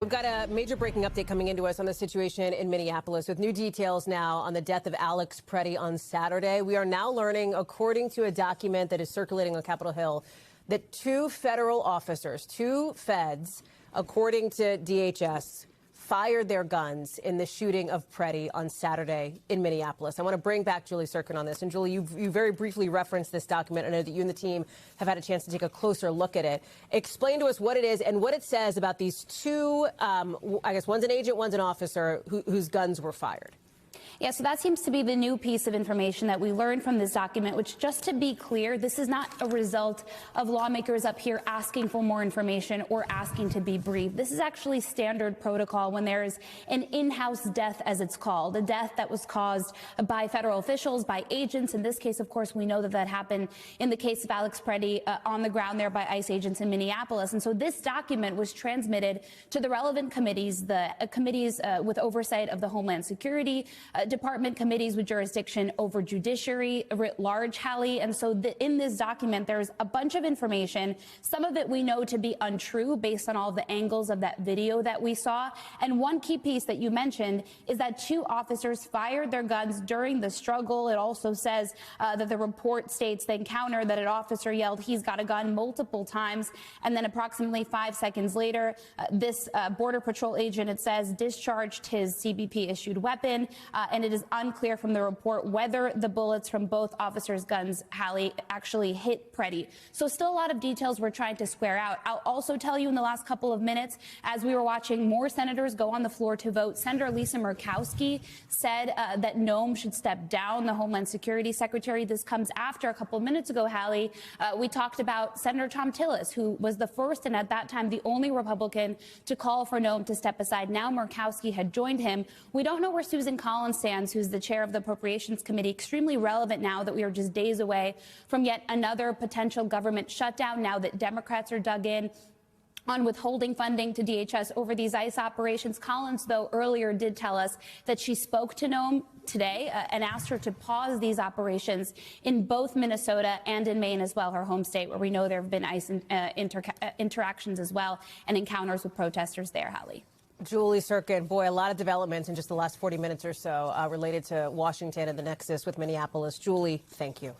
we've got a major breaking update coming into us on the situation in Minneapolis with new details now on the death of Alex Preddy on Saturday. We are now learning, according to a document that is circulating on Capitol Hill, that two federal officers, two feds, according to DHS, fired their guns in the shooting of Preddy on Saturday in Minneapolis. I want to bring back Julie Surkin on this. And Julie, you very briefly referenced this document. I know that you and the team have had a chance to take a closer look at it. Explain to us what it is and what it says about these two, I guess one's an agent, one's an officer whose guns were fired. Yeah, so that seems to be the new piece of information that we learned from this document, which, just to be clear, this is not a result of lawmakers up here asking for more information or asking to be briefed. This is actually standard protocol when there is an in-house death, as it's called, a death that was caused by federal officials, by agents. In this case, of course, we know that that happened in the case of Alex Preddy on the ground there by ICE agents in Minneapolis. And so this document was transmitted to the relevant committees, the committees with oversight of the Homeland Security, department committees with jurisdiction over judiciary writ large, Hallie. And so in this document, there's a bunch of information. Some of it we know to be untrue based on all the angles of that video that we saw. And one key piece that you mentioned is that two officers fired their guns during the struggle. It also says that the report states the encounter that an officer yelled, "He's got a gun," multiple times. And then approximately 5 seconds later, this Border Patrol agent, it says, discharged his CBP-issued weapon. And it is unclear from the report whether the bullets from both officers' guns, Hallie, actually hit Preddy. So still a lot of details we're trying to square out. I'll also tell you in the last couple of minutes, as we were watching more senators go on the floor to vote, Senator Lisa Murkowski said that Noem should step down, the Homeland Security Secretary. This comes after a couple of minutes ago, Hallie, we talked about Senator Thom Tillis, who was the first and at that time the only Republican to call for Noem to step aside. Now Murkowski had joined him. We don't know where Susan Collins stands, who's the chair of the Appropriations Committee. Extremely relevant now that we are just days away from yet another potential government shutdown, now that Democrats are dug in on withholding funding to DHS over these ICE operations. Collins, though, earlier did tell us that she spoke to Noem today and asked her to pause these operations in both Minnesota and in Maine as well, her home state, where we know there have been ICE interactions as well and encounters with protesters there, Hallie. Julie Surkin, boy, a lot of developments in just the last 40 minutes or so related to Washington and the nexus with Minneapolis. Julie, thank you.